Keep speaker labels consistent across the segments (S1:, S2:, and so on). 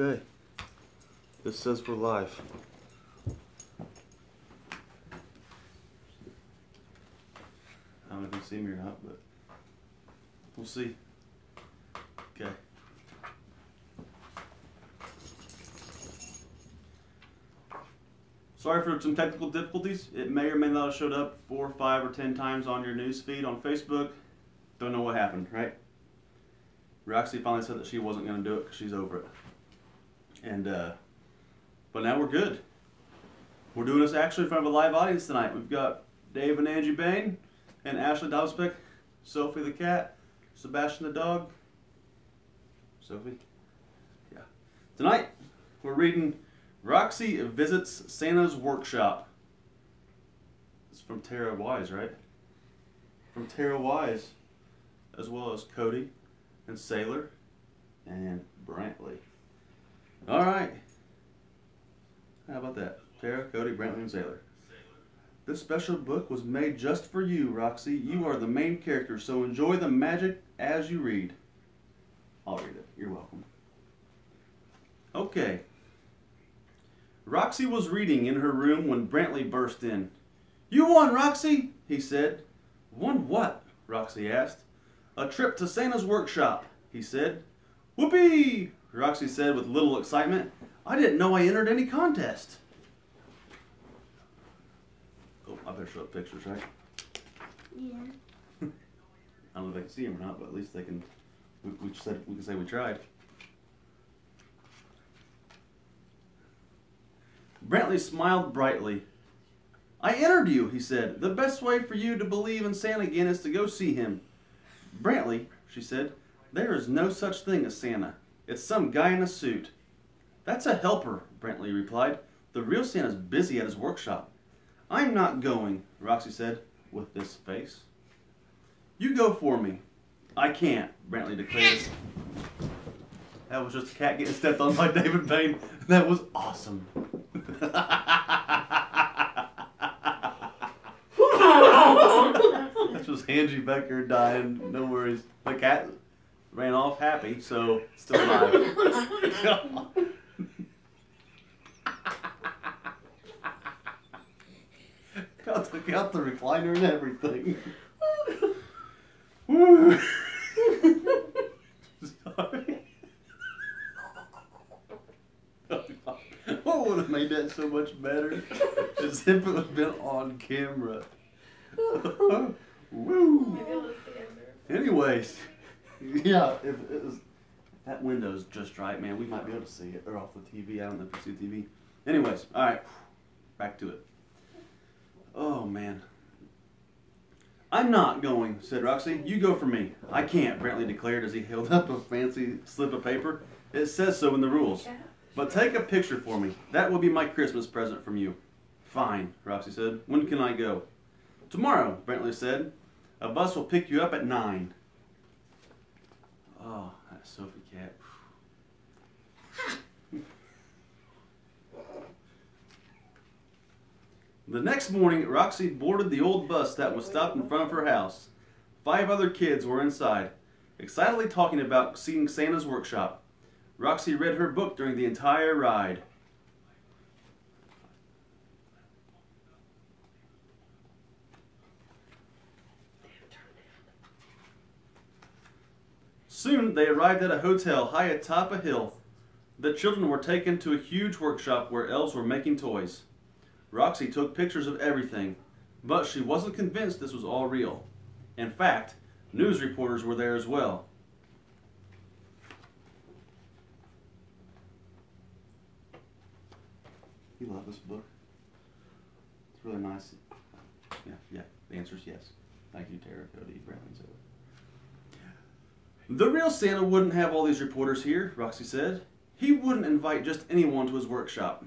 S1: Okay. This says we're live. I don't know if you can see me or not, but we'll see. Okay. Sorry for some technical difficulties. It may or may not have showed up 4, 5, or 10 times on your news feed on Facebook. Don't know what happened, right? Roxy finally said that she wasn't going to do it because she's over it. And, but now we're good. We're doing this actually in front of a live audience tonight. We've got Dave and Angie Bain, and Ashley Daubfather, Sophie the cat, Sebastian the dog. Sophie? Yeah. Tonight, we're reading Roxy Visits Santa's Workshop. It's from Tara Wise, right? From Tara Wise, as well as Cody and Sailor and Brantley. All right. How about that? Tara, Cody, Brantley, and Sailor. This special book was made just for you, Roxy. You are the main character, so enjoy the magic as you read. I'll read it. You're welcome. Okay. Roxy was reading in her room when Brantley burst in. "You won, Roxy," he said. "Won what?" Roxy asked. "A trip to Santa's workshop," he said. "Whoopee!" Roxy said with little excitement. "I didn't know I entered any contest." Oh, I better show up pictures, right?
S2: Yeah.
S1: I don't know if they can see them or not, but at least they can. We can say we tried. Brantley smiled brightly. "I entered you," he said. "The best way for you to believe in Santa again is to go see him." "Brantley," she said, "there is no such thing as Santa. It's some guy in a suit." "That's a helper," Brantley replied. "The real Santa's busy at his workshop." "I'm not going," Roxy said, with this face. "You go for me." "I can't," Brantley declared. That was just a cat getting stepped on by David Bain. That was awesome. That's just Angie Becker dying. No worries. The cat ran off happy, so still alive. Took out the recliner and everything. Woo. Sorry. What would have made that so much better? As if it had been on camera. Woo. Anyways, yeah, if it was, that window's just right, man. We might be able to see it, or off the TV. I don't know if you see the TV. Anyways, all right, back to it. Oh man. "I'm not going," said Roxy. "You go for me." "I can't," Brantley declared as he held up a fancy slip of paper. "It says so in the rules. But take a picture for me. That will be my Christmas present from you." "Fine," Roxy said. "When can I go?" "Tomorrow," Brantley said. "A bus will pick you up at 9. Oh, that Sophie cat. The next morning, Roxy boarded the old bus that was stopped in front of her house. 5 other kids were inside, excitedly talking about seeing Santa's workshop. Roxy read her book during the entire ride. Soon, they arrived at a hotel high atop a hill. The children were taken to a huge workshop where elves were making toys. Roxy took pictures of everything, but she wasn't convinced this was all real. In fact, news reporters were there as well. You love this book? It's really nice. Yeah, the answer is yes. Thank you, Tara, Cody, Brantley, and Sailor. "The real Santa wouldn't have all these reporters here," Roxy said. "He wouldn't invite just anyone to his workshop."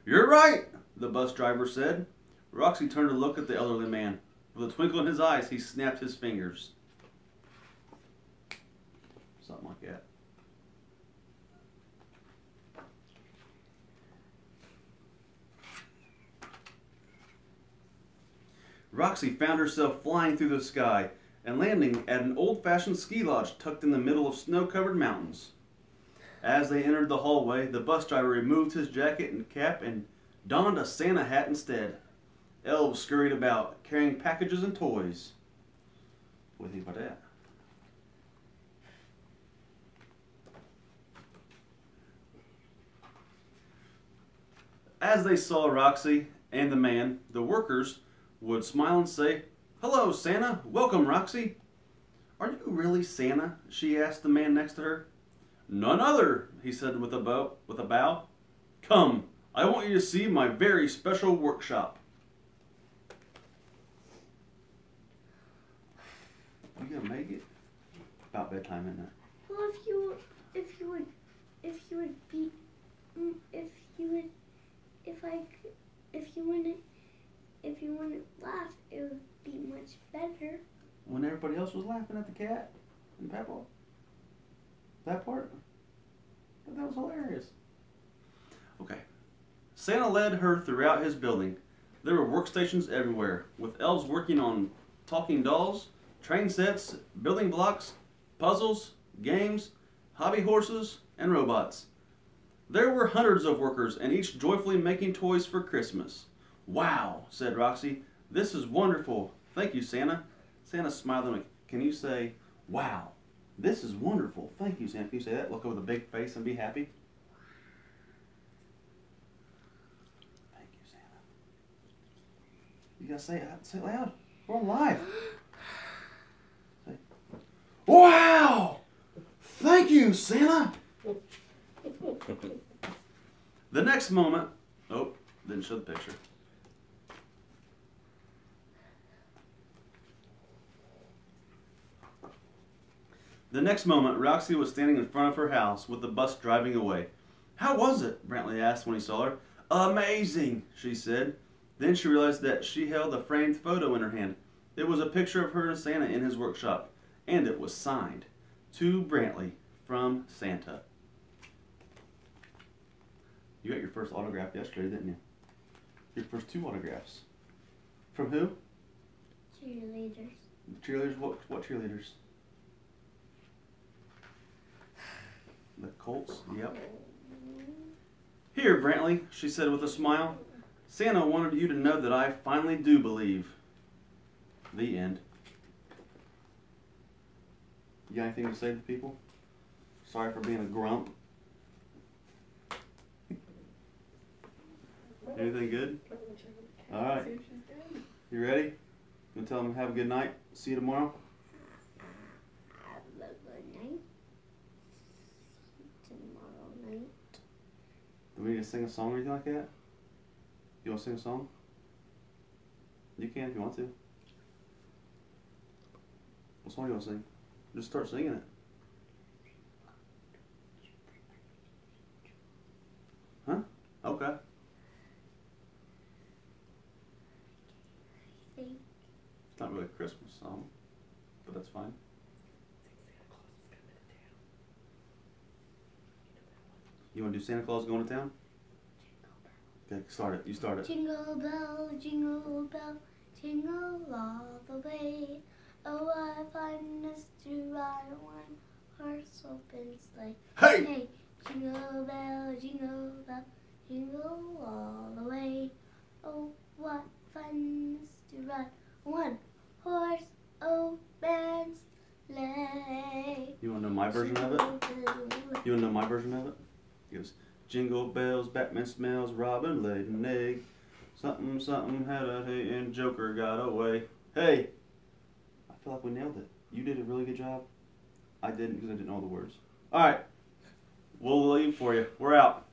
S1: "You're right," the bus driver said. Roxy turned to look at the elderly man. With a twinkle in his eyes, he snapped his fingers. Something like that. Roxy found herself flying through the sky and landing at an old-fashioned ski lodge tucked in the middle of snow-covered mountains. As they entered the hallway, the bus driver removed his jacket and cap and donned a Santa hat instead. Elves scurried about, carrying packages and toys. What do you think about that? As they saw Roxy and the man, the workers would smile and say, "Hello, Santa. Welcome, Roxy." "Are you really Santa?" she asked the man next to her. "None other," he said with a bow. "Come, I want you to see my very special workshop." You gonna make it? About bedtime, isn't it?
S2: Well, if you wouldn't laugh, it would be much better.
S1: When everybody else was laughing at the cat and Peppa. That part? But that was hilarious. Okay. Santa led her throughout his building. There were workstations everywhere, with elves working on talking dolls, train sets, building blocks, puzzles, games, hobby horses, and robots. There were hundreds of workers, and each joyfully making toys for Christmas. "Wow," said Roxy. "This is wonderful. Thank you, Santa." Santa smiled at him. "Can you say, 'Wow, this is wonderful. Thank you, Santa'? Can you say that? Look over the big face and be happy. Thank you, Santa. You gotta say it. Say it loud. We're on live. Say, "Wow! Thank you, Santa." The next moment, didn't show the picture. The next moment, Roxy was standing in front of her house with the bus driving away. "How was it?" Brantley asked when he saw her. "Amazing," she said. Then she realized that she held a framed photo in her hand. It was a picture of her and Santa in his workshop, and it was signed, "To Brantley, from Santa." You got your first autograph yesterday, didn't you? Your first 2 autographs. From who?
S2: Cheerleaders.
S1: Cheerleaders? What cheerleaders? The Colts? Yep. "Here, Brantley," she said with a smile. "Santa wanted you to know that I finally do believe." The end. You got anything to say to people? Sorry for being a grump. Anything good? All right. You ready? You tell them have a good night. See you tomorrow.
S2: Have a good night. Tomorrow night.
S1: Do we need to sing a song or anything like that? You want to sing a song? You can if you want to. What song do you want to sing? Just start singing it. Huh? Okay. It's not really a Christmas song, but that's fine. You want to do Santa Claus Going to Town? Okay, start it. You start it.
S2: Jingle bell, jingle all the way. Oh, what fun it is to ride on one horse open sleigh.
S1: Hey!
S2: Hey, jingle bell, jingle all the way. Oh, what fun it is to ride on one horse open sleigh.
S1: You want to know my version of it? You want to know my version of it? It goes, "Jingle bells, Batman smells, Robin laid an egg. Something, something had a hay, and Joker got away." Hey! I feel like we nailed it. You did a really good job. I didn't because I didn't know all the words. All right. We'll leave for you. We're out.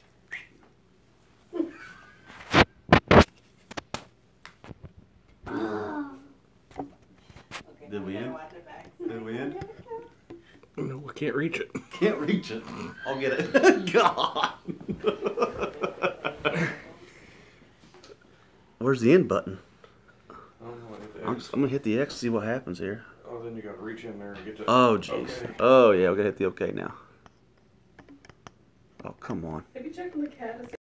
S1: Did we end? Did we end?
S3: No, I can't reach it.
S1: Can't reach it. I'll get it. God. Where's the end button? I'm going to hit the X, see what happens here.
S3: Oh, then you got to reach in there and get to.
S1: Oh, jeez.
S3: Okay.
S1: Oh, yeah, we're going to hit the OK now. Oh, come on.
S4: Have you checked on the cat?